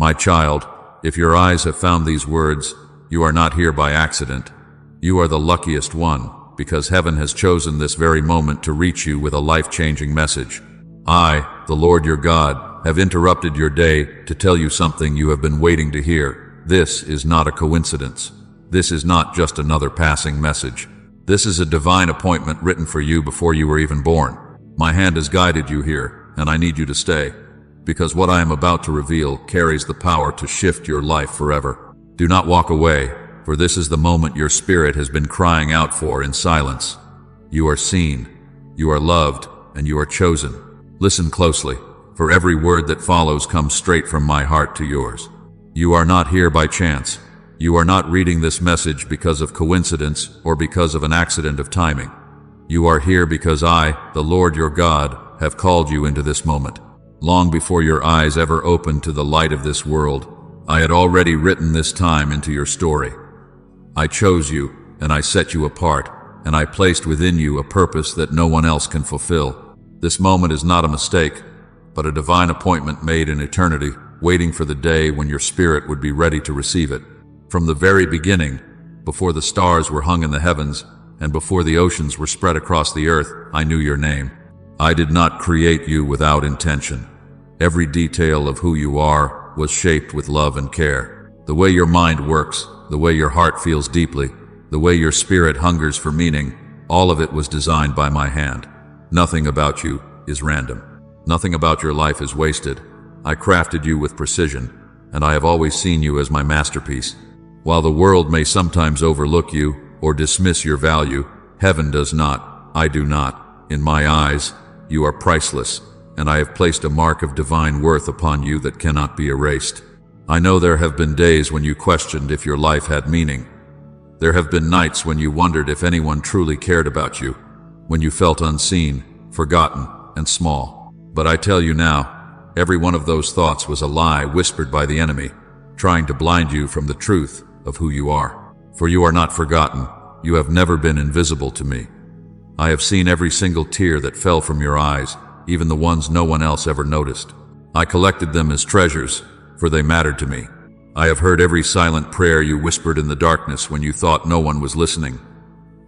My child, if your eyes have found these words, you are not here by accident. You are the luckiest one, because heaven has chosen this very moment to reach you with a life-changing message. I, the Lord your God, have interrupted your day to tell you something you have been waiting to hear. This is not a coincidence. This is not just another passing message. This is a divine appointment written for you before you were even born. My hand has guided you here, and I need you to stay, because what I am about to reveal carries the power to shift your life forever. Do not walk away, for this is the moment your spirit has been crying out for in silence. You are seen, you are loved, and you are chosen. Listen closely, for every word that follows comes straight from my heart to yours. You are not here by chance. You are not reading this message because of coincidence or because of an accident of timing. You are here because I, the Lord your God, have called you into this moment. Long before your eyes ever opened to the light of this world, I had already written this time into your story. I chose you, and I set you apart, and I placed within you a purpose that no one else can fulfill. This moment is not a mistake, but a divine appointment made in eternity, waiting for the day when your spirit would be ready to receive it. From the very beginning, before the stars were hung in the heavens, and before the oceans were spread across the earth, I knew your name. I did not create you without intention. Every detail of who you are was shaped with love and care. The way your mind works, the way your heart feels deeply, the way your spirit hungers for meaning, all of it was designed by my hand. Nothing about you is random. Nothing about your life is wasted. I crafted you with precision, and I have always seen you as my masterpiece. While the world may sometimes overlook you or dismiss your value, heaven does not. I do not. In my eyes, you are priceless, and I have placed a mark of divine worth upon you that cannot be erased. I know there have been days when you questioned if your life had meaning. There have been nights when you wondered if anyone truly cared about you, when you felt unseen, forgotten, and small. But I tell you now, every one of those thoughts was a lie whispered by the enemy, trying to blind you from the truth of who you are. For you are not forgotten. You have never been invisible to me. I have seen every single tear that fell from your eyes, even the ones no one else ever noticed. I collected them as treasures, for they mattered to me. I have heard every silent prayer you whispered in the darkness when you thought no one was listening.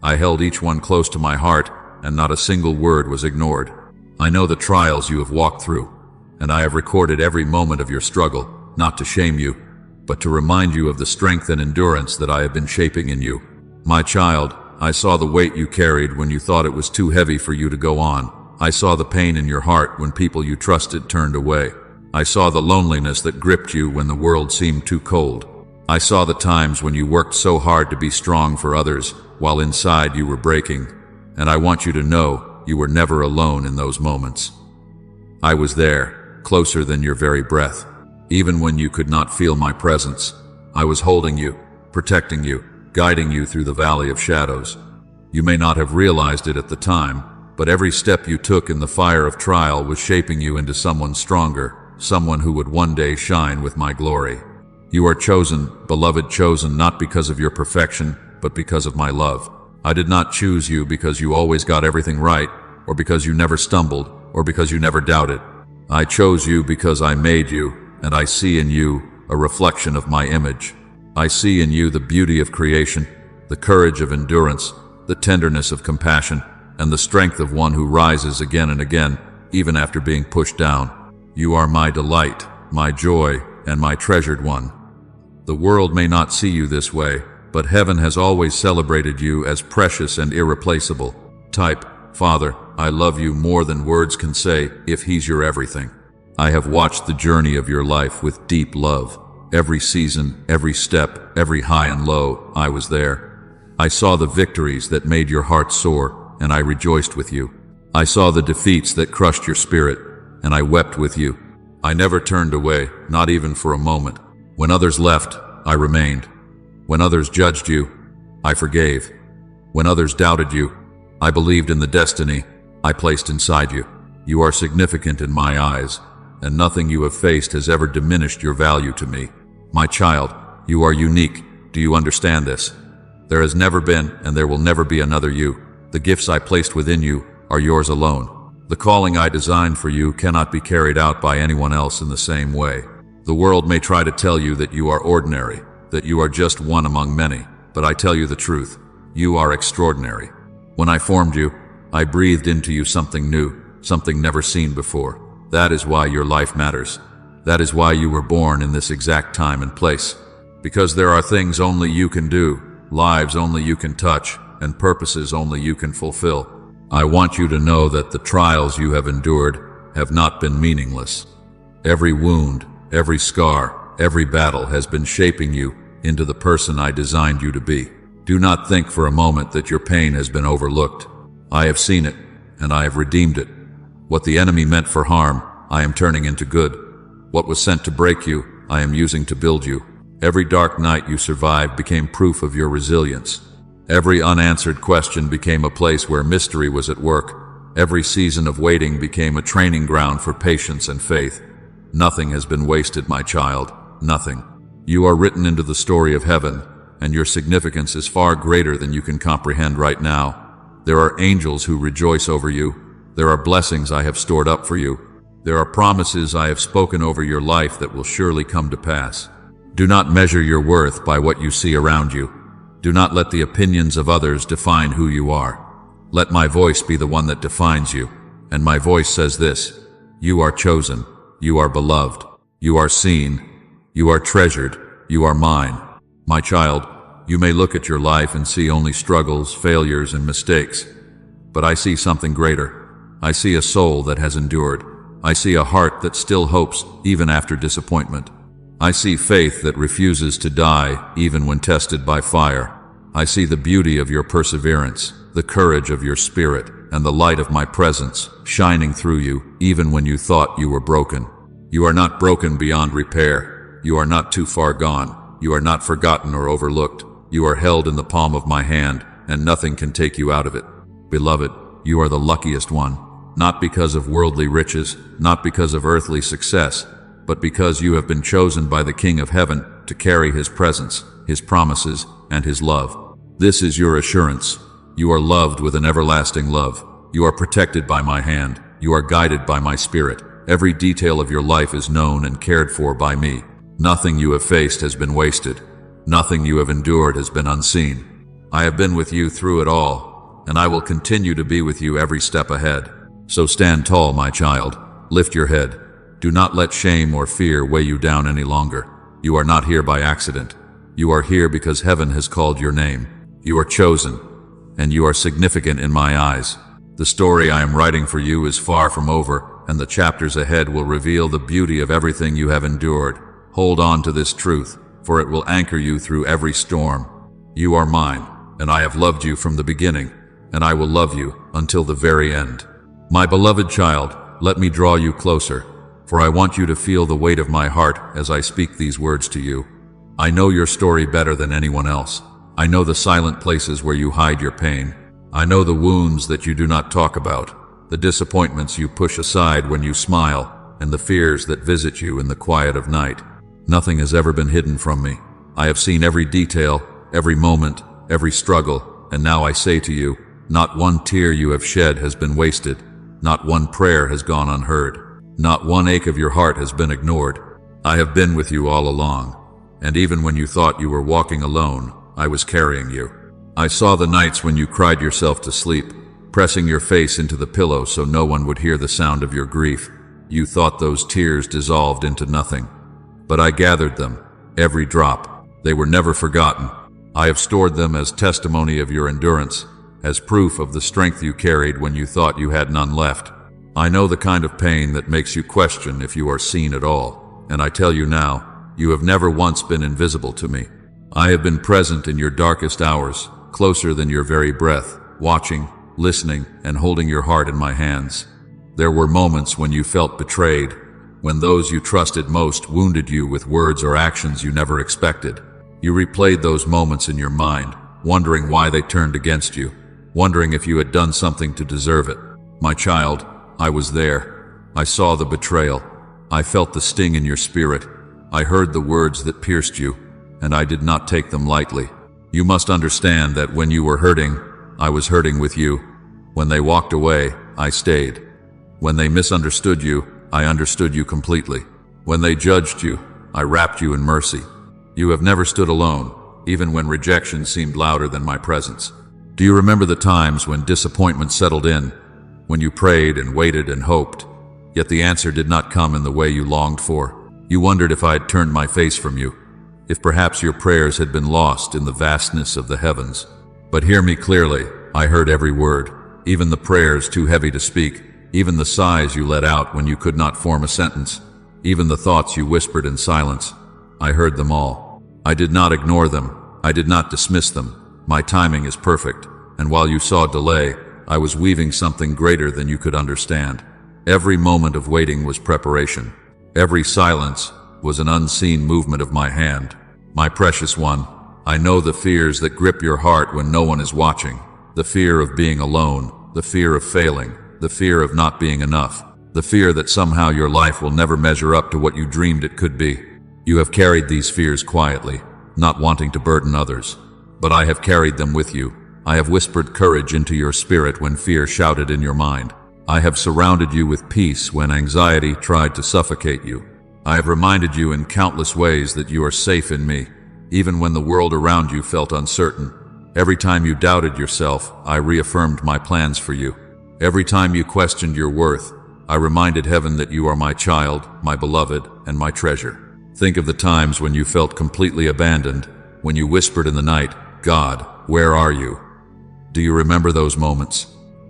I held each one close to my heart, and not a single word was ignored. I know the trials you have walked through, and I have recorded every moment of your struggle, not to shame you, but to remind you of the strength and endurance that I have been shaping in you. My child, I saw the weight you carried when you thought it was too heavy for you to go on. I saw the pain in your heart when people you trusted turned away. I saw the loneliness that gripped you when the world seemed too cold. I saw the times when you worked so hard to be strong for others, while inside you were breaking. And I want you to know you were never alone in those moments. I was there, closer than your very breath. Even when you could not feel my presence, I was holding you, protecting you, guiding you through the valley of shadows. You may not have realized it at the time, but every step you took in the fire of trial was shaping you into someone stronger, someone who would one day shine with my glory. You are chosen, beloved, chosen not because of your perfection, but because of my love. I did not choose you because you always got everything right, or because you never stumbled, or because you never doubted. I chose you because I made you, and I see in you a reflection of my image. I see in you the beauty of creation, the courage of endurance, the tenderness of compassion, and the strength of one who rises again and again, even after being pushed down. You are my delight, my joy, and my treasured one. The world may not see you this way, but heaven has always celebrated you as precious and irreplaceable. Type, Father, I love you more than words can say if he's your everything. I have watched the journey of your life with deep love. Every season, every step, every high and low, I was there. I saw the victories that made your heart soar, and I rejoiced with you. I saw the defeats that crushed your spirit, and I wept with you. I never turned away, not even for a moment. When others left, I remained. When others judged you, I forgave. When others doubted you, I believed in the destiny I placed inside you. You are significant in my eyes, and nothing you have faced has ever diminished your value to me. My child, you are unique. Do you understand this? There has never been, and there will never be another you. The gifts I placed within you are yours alone. The calling I designed for you cannot be carried out by anyone else in the same way. The world may try to tell you that you are ordinary, that you are just one among many, but I tell you the truth. You are extraordinary. When I formed you, I breathed into you something new, something never seen before. That is why your life matters. That is why you were born in this exact time and place. Because there are things only you can do, lives only you can touch, and purposes only you can fulfill. I want you to know that the trials you have endured have not been meaningless. Every wound, every scar, every battle has been shaping you into the person I designed you to be. Do not think for a moment that your pain has been overlooked. I have seen it, and I have redeemed it. What the enemy meant for harm, I am turning into good. What was sent to break you, I am using to build you. Every dark night you survived became proof of your resilience. Every unanswered question became a place where mystery was at work. Every season of waiting became a training ground for patience and faith. Nothing has been wasted, my child. Nothing. You are written into the story of heaven, and your significance is far greater than you can comprehend right now. There are angels who rejoice over you. There are blessings I have stored up for you. There are promises I have spoken over your life that will surely come to pass. Do not measure your worth by what you see around you. Do not let the opinions of others define who you are. Let my voice be the one that defines you. And my voice says this: you are chosen. You are beloved. You are seen. You are treasured. You are mine. My child, you may look at your life and see only struggles, failures, and mistakes. But I see something greater. I see a soul that has endured. I see a heart that still hopes even after disappointment. I see faith that refuses to die even when tested by fire. I see the beauty of your perseverance, the courage of your spirit, and the light of my presence shining through you even when you thought you were broken. You are not broken beyond repair. You are not too far gone. You are not forgotten or overlooked. You are held in the palm of my hand, and nothing can take you out of it. Beloved, you are the luckiest one, not because of worldly riches, not because of earthly success, but because you have been chosen by the King of Heaven to carry His presence, His promises, and His love. This is your assurance. You are loved with an everlasting love. You are protected by my hand. You are guided by my spirit. Every detail of your life is known and cared for by me. Nothing you have faced has been wasted. Nothing you have endured has been unseen. I have been with you through it all, and I will continue to be with you every step ahead. So stand tall, my child. Lift your head. Do not let shame or fear weigh you down any longer. You are not here by accident. You are here because heaven has called your name. You are chosen, and you are significant in my eyes. The story I am writing for you is far from over, and the chapters ahead will reveal the beauty of everything you have endured. Hold on to this truth, for it will anchor you through every storm. You are mine, and I have loved you from the beginning, and I will love you until the very end. My beloved child, let me draw you closer, for I want you to feel the weight of my heart as I speak these words to you. I know your story better than anyone else. I know the silent places where you hide your pain. I know the wounds that you do not talk about, the disappointments you push aside when you smile, and the fears that visit you in the quiet of night. Nothing has ever been hidden from me. I have seen every detail, every moment, every struggle, and now I say to you, not one tear you have shed has been wasted. Not one prayer has gone unheard. Not one ache of your heart has been ignored. I have been with you all along, and even when you thought you were walking alone, I was carrying you. I saw the nights when you cried yourself to sleep, pressing your face into the pillow so no one would hear the sound of your grief. You thought those tears dissolved into nothing. But I gathered them, every drop. They were never forgotten. I have stored them as testimony of your endurance, as proof of the strength you carried when you thought you had none left. I know the kind of pain that makes you question if you are seen at all, and I tell you now, you have never once been invisible to me. I have been present in your darkest hours, closer than your very breath, watching, listening, and holding your heart in my hands. There were moments when you felt betrayed, when those you trusted most wounded you with words or actions you never expected. You replayed those moments in your mind, wondering why they turned against you, wondering if you had done something to deserve it. My child, I was there. I saw the betrayal. I felt the sting in your spirit. I heard the words that pierced you, and I did not take them lightly. You must understand that when you were hurting, I was hurting with you. When they walked away, I stayed. When they misunderstood you, I understood you completely. When they judged you, I wrapped you in mercy. You have never stood alone, even when rejection seemed louder than my presence. Do you remember the times when disappointment settled in, when you prayed and waited and hoped, yet the answer did not come in the way you longed for? You wondered if I had turned my face from you, if perhaps your prayers had been lost in the vastness of the heavens. But hear me clearly, I heard every word, even the prayers too heavy to speak, even the sighs you let out when you could not form a sentence, even the thoughts you whispered in silence. I heard them all. I did not ignore them. I did not dismiss them. My timing is perfect, and while you saw delay, I was weaving something greater than you could understand. Every moment of waiting was preparation. Every silence was an unseen movement of my hand. My precious one, I know the fears that grip your heart when no one is watching. The fear of being alone, the fear of failing, the fear of not being enough, the fear that somehow your life will never measure up to what you dreamed it could be. You have carried these fears quietly, not wanting to burden others. But I have carried them with you. I have whispered courage into your spirit when fear shouted in your mind. I have surrounded you with peace when anxiety tried to suffocate you. I have reminded you in countless ways that you are safe in me, even when the world around you felt uncertain. Every time you doubted yourself, I reaffirmed my plans for you. Every time you questioned your worth, I reminded heaven that you are my child, my beloved, and my treasure. Think of the times when you felt completely abandoned, when you whispered in the night, "God, where are you?" Do you remember those moments?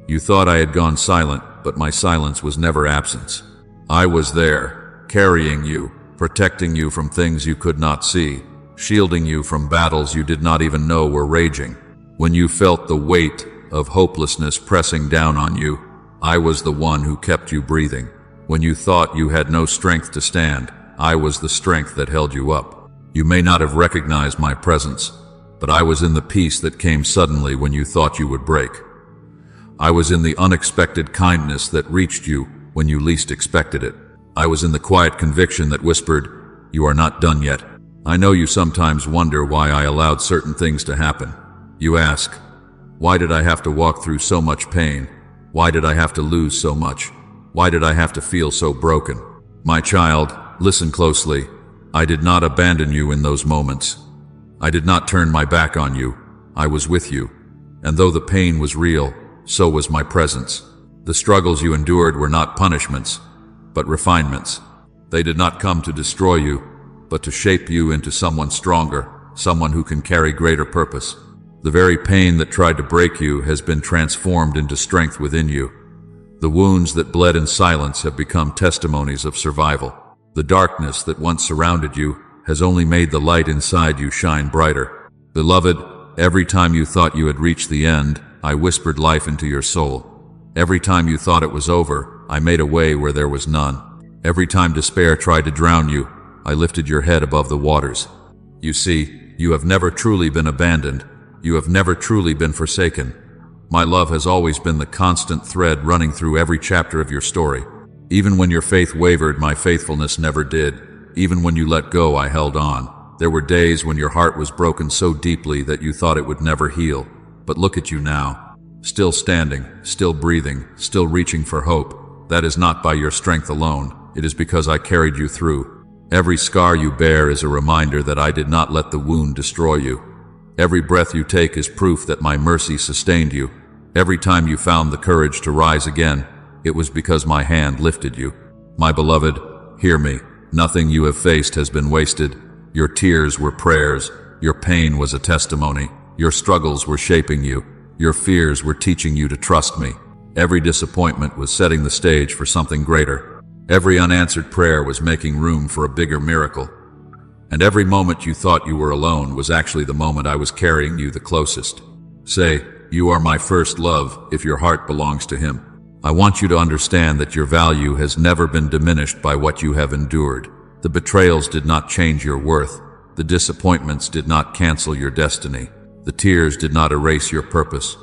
You thought I had gone silent, but my silence was never absence. I was there, carrying you, protecting you from things you could not see, shielding you from battles you did not even know were raging. When you felt the weight of hopelessness pressing down on you, I was the one who kept you breathing. When you thought you had no strength to stand, I was the strength that held you up. You may not have recognized my presence, but I was in the peace that came suddenly when you thought you would break. I was in the unexpected kindness that reached you when you least expected it. I was in the quiet conviction that whispered, "You are not done yet." I know you sometimes wonder why I allowed certain things to happen. You ask, why did I have to walk through so much pain? Why did I have to lose so much? Why did I have to feel so broken? My child, listen closely. I did not abandon you in those moments. I did not turn my back on you. I was with you. And though the pain was real, so was my presence. The struggles you endured were not punishments, but refinements. They did not come to destroy you, but to shape you into someone stronger, someone who can carry greater purpose. The very pain that tried to break you has been transformed into strength within you. The wounds that bled in silence have become testimonies of survival. The darkness that once surrounded you has only made the light inside you shine brighter. Beloved, every time you thought you had reached the end, I whispered life into your soul. Every time you thought it was over, I made a way where there was none. Every time despair tried to drown you, I lifted your head above the waters. You see, you have never truly been abandoned. You have never truly been forsaken. My love has always been the constant thread running through every chapter of your story. Even when your faith wavered, my faithfulness never did. Even when you let go, I held on. There were days when your heart was broken so deeply that you thought it would never heal. But look at you now, still standing, still breathing, still reaching for hope. That is not by your strength alone. It is because I carried you through. Every scar you bear is a reminder that I did not let the wound destroy you. Every breath you take is proof that my mercy sustained you. Every time you found the courage to rise again, it was because my hand lifted you. My beloved, hear me. Nothing you have faced has been wasted. Your tears were prayers. Your pain was a testimony. Your struggles were shaping you. Your fears were teaching you to trust me. Every disappointment was setting the stage for something greater. Every unanswered prayer was making room for a bigger miracle. And every moment you thought you were alone was actually the moment I was carrying you the closest. Say, "You are my first love," if your heart belongs to Him. I want you to understand that your value has never been diminished by what you have endured. The betrayals did not change your worth. The disappointments did not cancel your destiny. The tears did not erase your purpose.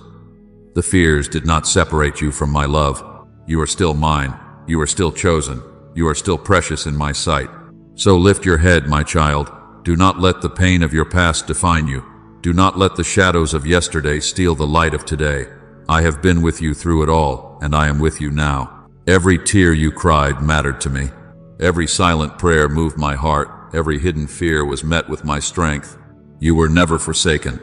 The fears did not separate you from my love. You are still mine. You are still chosen. You are still precious in my sight. So lift your head, my child. Do not let the pain of your past define you. Do not let the shadows of yesterday steal the light of today. I have been with you through it all, and I am with you now. Every tear you cried mattered to me. Every silent prayer moved my heart, every hidden fear was met with my strength. You were never forsaken,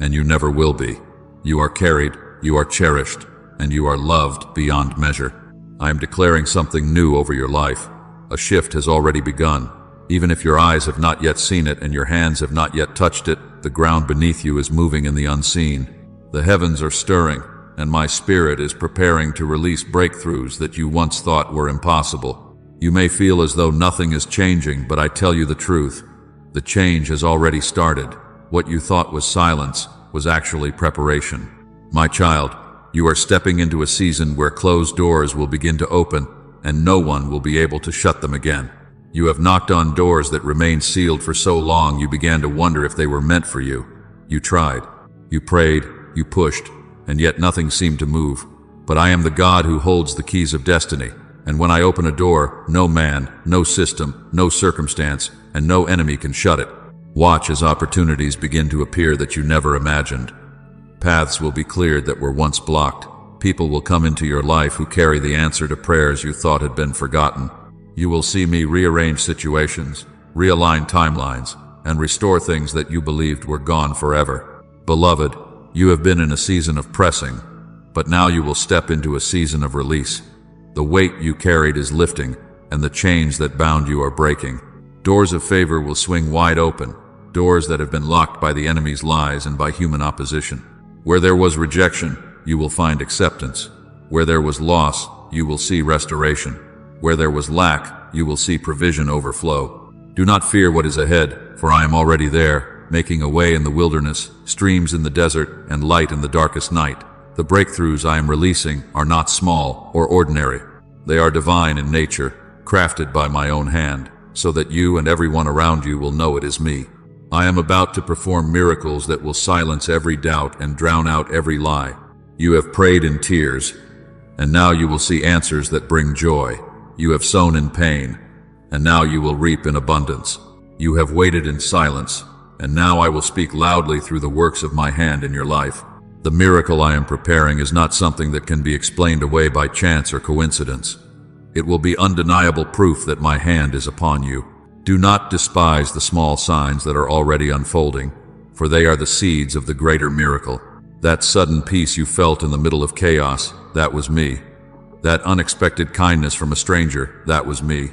and you never will be. You are carried, you are cherished, and you are loved beyond measure. I am declaring something new over your life. A shift has already begun. Even if your eyes have not yet seen it and your hands have not yet touched it, the ground beneath you is moving in the unseen. The heavens are stirring, and my spirit is preparing to release breakthroughs that you once thought were impossible. You may feel as though nothing is changing, but I tell you the truth. The change has already started. What you thought was silence was actually preparation. My child, you are stepping into a season where closed doors will begin to open, and no one will be able to shut them again. You have knocked on doors that remained sealed for so long you began to wonder if they were meant for you. You tried, you prayed, you pushed, and yet nothing seemed to move. But I am the God who holds the keys of destiny, and when I open a door, no man, no system, no circumstance, and no enemy can shut it. Watch as opportunities begin to appear that you never imagined. Paths will be cleared that were once blocked. People will come into your life who carry the answer to prayers you thought had been forgotten. You will see me rearrange situations, realign timelines, and restore things that you believed were gone forever. Beloved, you have been in a season of pressing, but now you will step into a season of release. The weight you carried is lifting, and the chains that bound you are breaking. Doors of favor will swing wide open, doors that have been locked by the enemy's lies and by human opposition. Where there was rejection, you will find acceptance. Where there was loss, you will see restoration. Where there was lack, you will see provision overflow. Do not fear what is ahead, for I am already there, making a way in the wilderness, streams in the desert, and light in the darkest night. The breakthroughs I am releasing are not small or ordinary. They are divine in nature, crafted by my own hand, so that you and everyone around you will know it is me. I am about to perform miracles that will silence every doubt and drown out every lie. You have prayed in tears, and now you will see answers that bring joy. You have sown in pain, and now you will reap in abundance. You have waited in silence, and now I will speak loudly through the works of my hand in your life. The miracle I am preparing is not something that can be explained away by chance or coincidence. It will be undeniable proof that my hand is upon you. Do not despise the small signs that are already unfolding, for they are the seeds of the greater miracle. That sudden peace you felt in the middle of chaos, that was me. That unexpected kindness from a stranger, that was me.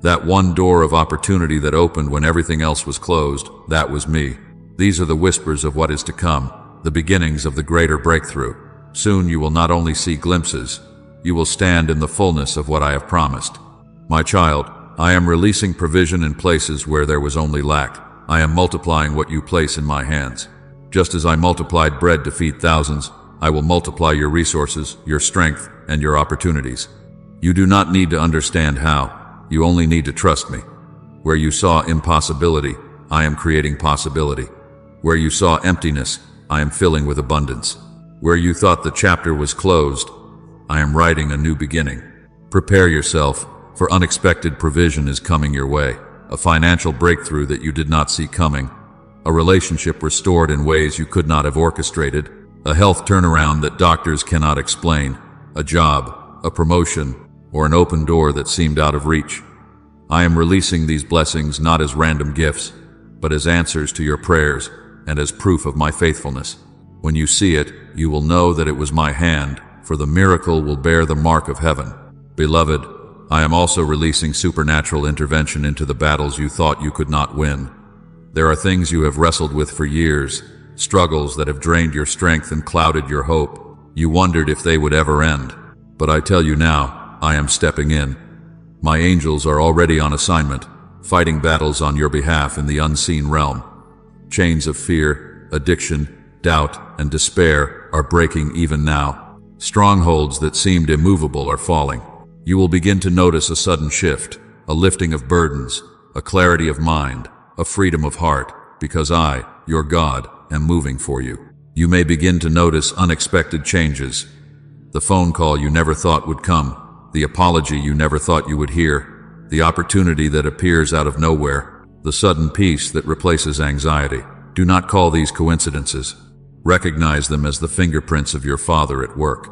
That one door of opportunity that opened when everything else was closed, that was me. These are the whispers of what is to come, the beginnings of the greater breakthrough. Soon you will not only see glimpses, you will stand in the fullness of what I have promised. My child, I am releasing provision in places where there was only lack. I am multiplying what you place in my hands. Just as I multiplied bread to feed thousands, I will multiply your resources, your strength, and your opportunities. You do not need to understand how. You only need to trust me. Where you saw impossibility, I am creating possibility. Where you saw emptiness, I am filling with abundance. Where you thought the chapter was closed, I am writing a new beginning. Prepare yourself, for unexpected provision is coming your way. A financial breakthrough that you did not see coming. A relationship restored in ways you could not have orchestrated. A health turnaround that doctors cannot explain. A job, a promotion, or an open door that seemed out of reach. I am releasing these blessings not as random gifts, but as answers to your prayers and as proof of my faithfulness. When you see it, you will know that it was my hand, for the miracle will bear the mark of heaven. Beloved, I am also releasing supernatural intervention into the battles you thought you could not win. There are things you have wrestled with for years, struggles that have drained your strength and clouded your hope. You wondered if they would ever end. But I tell you now, I am stepping in. My angels are already on assignment, fighting battles on your behalf in the unseen realm. Chains of fear, addiction, doubt, and despair are breaking even now. Strongholds that seemed immovable are falling. You will begin to notice a sudden shift, a lifting of burdens, a clarity of mind, a freedom of heart, because I, your God, am moving for you. You may begin to notice unexpected changes. The phone call you never thought would come, the apology you never thought you would hear, the opportunity that appears out of nowhere, the sudden peace that replaces anxiety. Do not call these coincidences. Recognize them as the fingerprints of your Father at work.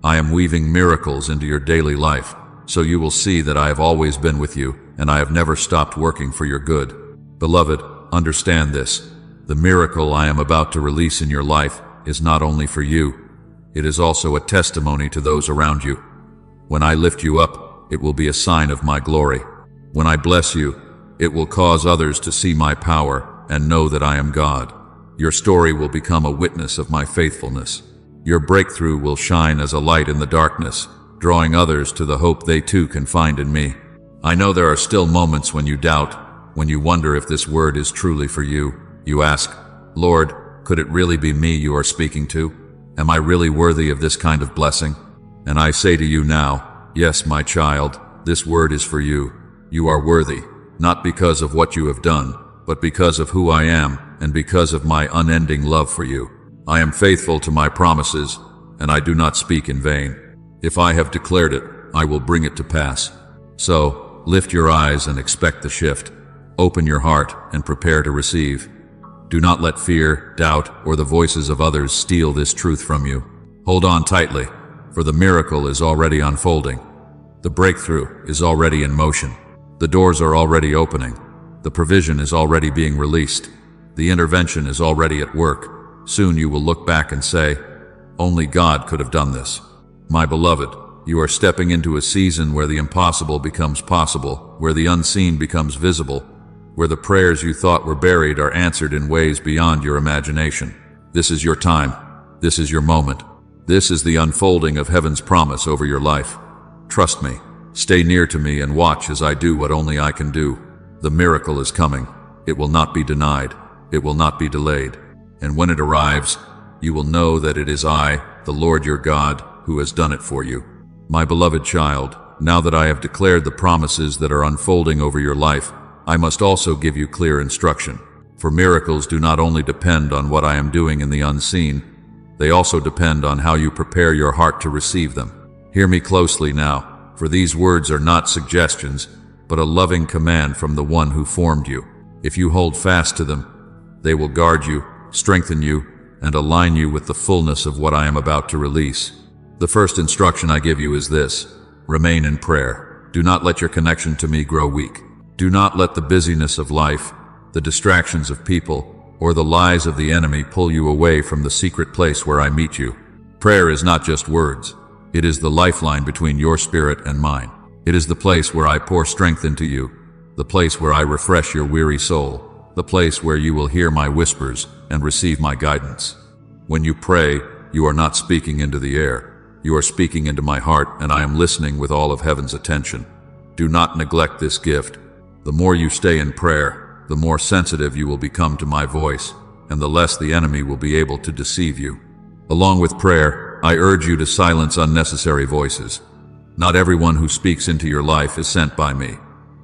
I am weaving miracles into your daily life, so you will see that I have always been with you, and I have never stopped working for your good. Beloved, understand this. The miracle I am about to release in your life is not only for you, it is also a testimony to those around you. When I lift you up, it will be a sign of my glory. When I bless you, it will cause others to see my power and know that I am God. Your story will become a witness of my faithfulness. Your breakthrough will shine as a light in the darkness, drawing others to the hope they too can find in me. I know there are still moments when you doubt, when you wonder if this word is truly for you. You ask, Lord, could it really be me you are speaking to? Am I really worthy of this kind of blessing? And I say to you now, yes, my child, this word is for you. You are worthy, not because of what you have done, but because of who I am and because of my unending love for you. I am faithful to my promises, and I do not speak in vain. If I have declared it, I will bring it to pass. So, lift your eyes and expect the shift. Open your heart and prepare to receive. Do not let fear, doubt, or the voices of others steal this truth from you. Hold on tightly, for the miracle is already unfolding. The breakthrough is already in motion. The doors are already opening. The provision is already being released. The intervention is already at work. Soon you will look back and say, only God could have done this. My beloved, you are stepping into a season where the impossible becomes possible, where the unseen becomes visible, where the prayers you thought were buried are answered in ways beyond your imagination. This is your time. This is your moment. This is the unfolding of heaven's promise over your life. Trust me. Stay near to me and watch as I do what only I can do. The miracle is coming. It will not be denied. It will not be delayed. And when it arrives, you will know that it is I, the Lord your God, who has done it for you. My beloved child, now that I have declared the promises that are unfolding over your life, I must also give you clear instruction. For miracles do not only depend on what I am doing in the unseen, they also depend on how you prepare your heart to receive them. Hear me closely now, for these words are not suggestions, but a loving command from the one who formed you. If you hold fast to them, they will guard you, strengthen you, and align you with the fullness of what I am about to release. The first instruction I give you is this: remain in prayer. Do not let your connection to me grow weak. Do not let the busyness of life, the distractions of people, or the lies of the enemy pull you away from the secret place where I meet you. Prayer is not just words. It is the lifeline between your spirit and mine. It is the place where I pour strength into you, the place where I refresh your weary soul, the place where you will hear my whispers and receive my guidance. When you pray, you are not speaking into the air. You are speaking into my heart, and I am listening with all of heaven's attention. Do not neglect this gift. The more you stay in prayer, the more sensitive you will become to my voice, and the less the enemy will be able to deceive you. Along with prayer, I urge you to silence unnecessary voices. Not everyone who speaks into your life is sent by me.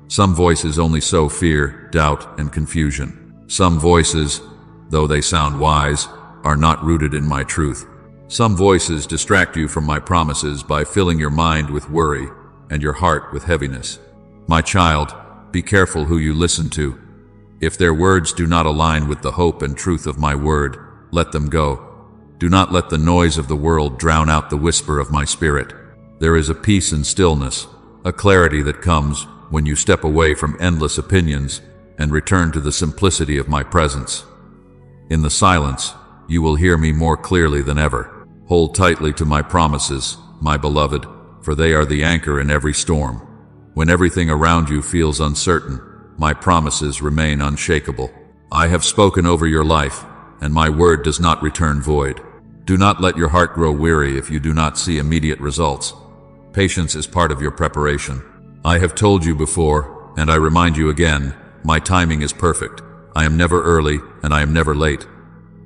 Some voices only sow fear, doubt, and confusion. Some voices, though they sound wise, are not rooted in my truth. Some voices distract you from my promises by filling your mind with worry and your heart with heaviness. My child, be careful who you listen to. If their words do not align with the hope and truth of my word, let them go. Do not let the noise of the world drown out the whisper of my spirit. There is a peace and stillness, a clarity that comes when you step away from endless opinions and return to the simplicity of my presence. In the silence, you will hear me more clearly than ever. Hold tightly to my promises, my beloved, for they are the anchor in every storm. When everything around you feels uncertain, my promises remain unshakable. I have spoken over your life, and my word does not return void. Do not let your heart grow weary if you do not see immediate results. Patience is part of your preparation. I have told you before, and I remind you again, my timing is perfect. I am never early, and I am never late.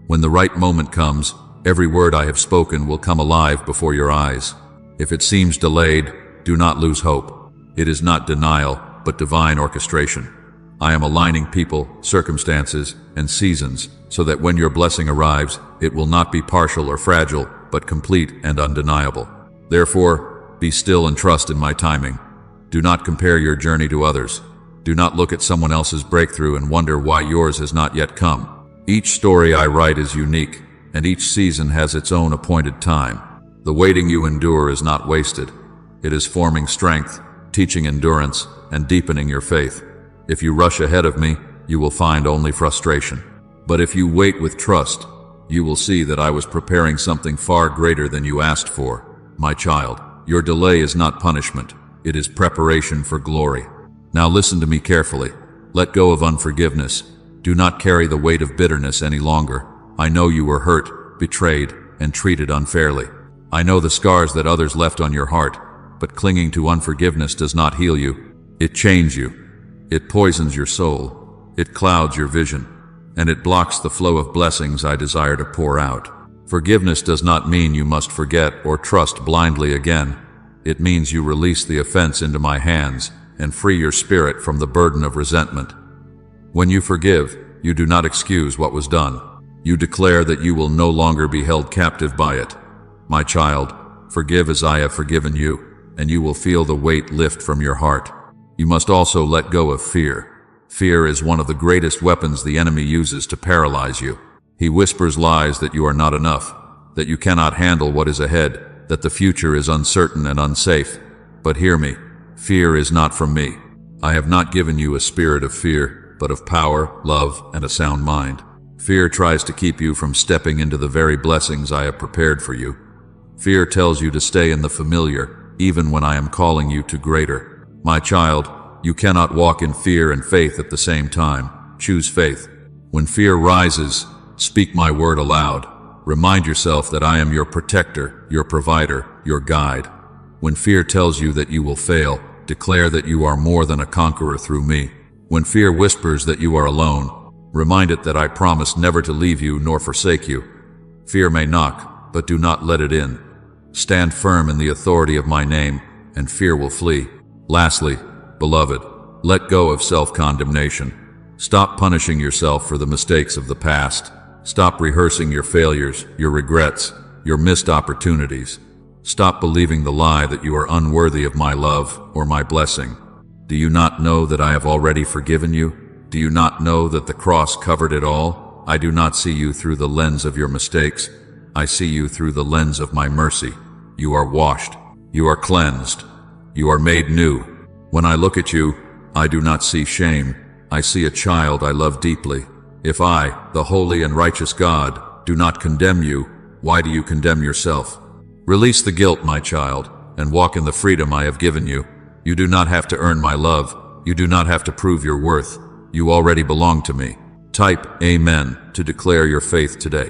When the right moment comes, every word I have spoken will come alive before your eyes. If it seems delayed, do not lose hope. It is not denial, but divine orchestration. I am aligning people, circumstances, and seasons so that when your blessing arrives, it will not be partial or fragile, but complete and undeniable. Therefore, be still and trust in my timing. Do not compare your journey to others. Do not look at someone else's breakthrough and wonder why yours has not yet come. Each story I write is unique, and each season has its own appointed time. The waiting you endure is not wasted. It is forming strength, teaching endurance, and deepening your faith. If you rush ahead of me, you will find only frustration. But if you wait with trust, you will see that I was preparing something far greater than you asked for. My child, your delay is not punishment. It is preparation for glory. Now listen to me carefully. Let go of unforgiveness. Do not carry the weight of bitterness any longer. I know you were hurt, betrayed, and treated unfairly. I know the scars that others left on your heart, but clinging to unforgiveness does not heal you. It chains you. It poisons your soul. It clouds your vision. And it blocks the flow of blessings I desire to pour out. Forgiveness does not mean you must forget or trust blindly again. It means you release the offense into my hands and free your spirit from the burden of resentment. When you forgive, you do not excuse what was done. You declare that you will no longer be held captive by it. My child, forgive as I have forgiven you, and you will feel the weight lift from your heart. You must also let go of fear. Fear is one of the greatest weapons the enemy uses to paralyze you. He whispers lies that you are not enough, that you cannot handle what is ahead, that the future is uncertain and unsafe. But hear me, fear is not from me. I have not given you a spirit of fear, but of power, love, and a sound mind. Fear tries to keep you from stepping into the very blessings I have prepared for you. Fear tells you to stay in the familiar, even when I am calling you to greater. My child, you cannot walk in fear and faith at the same time. Choose faith. When fear rises, speak my word aloud. Remind yourself that I am your protector, your provider, your guide. When fear tells you that you will fail, declare that you are more than a conqueror through me. When fear whispers that you are alone, remind it that I promise never to leave you nor forsake you. Fear may knock, but do not let it in. Stand firm in the authority of my name, and fear will flee. Lastly, beloved, let go of self-condemnation. Stop punishing yourself for the mistakes of the past. Stop rehearsing your failures, your regrets, your missed opportunities. Stop believing the lie that you are unworthy of my love or my blessing. Do you not know that I have already forgiven you? Do you not know that the cross covered it all? I do not see you through the lens of your mistakes. I see you through the lens of my mercy. You are washed. You are cleansed. You are made new. When I look at you, I do not see shame. I see a child I love deeply. If I, the holy and righteous God, do not condemn you, why do you condemn yourself? Release the guilt, my child, and walk in the freedom I have given you. You do not have to earn my love. You do not have to prove your worth. You already belong to me. Type Amen to declare your faith today.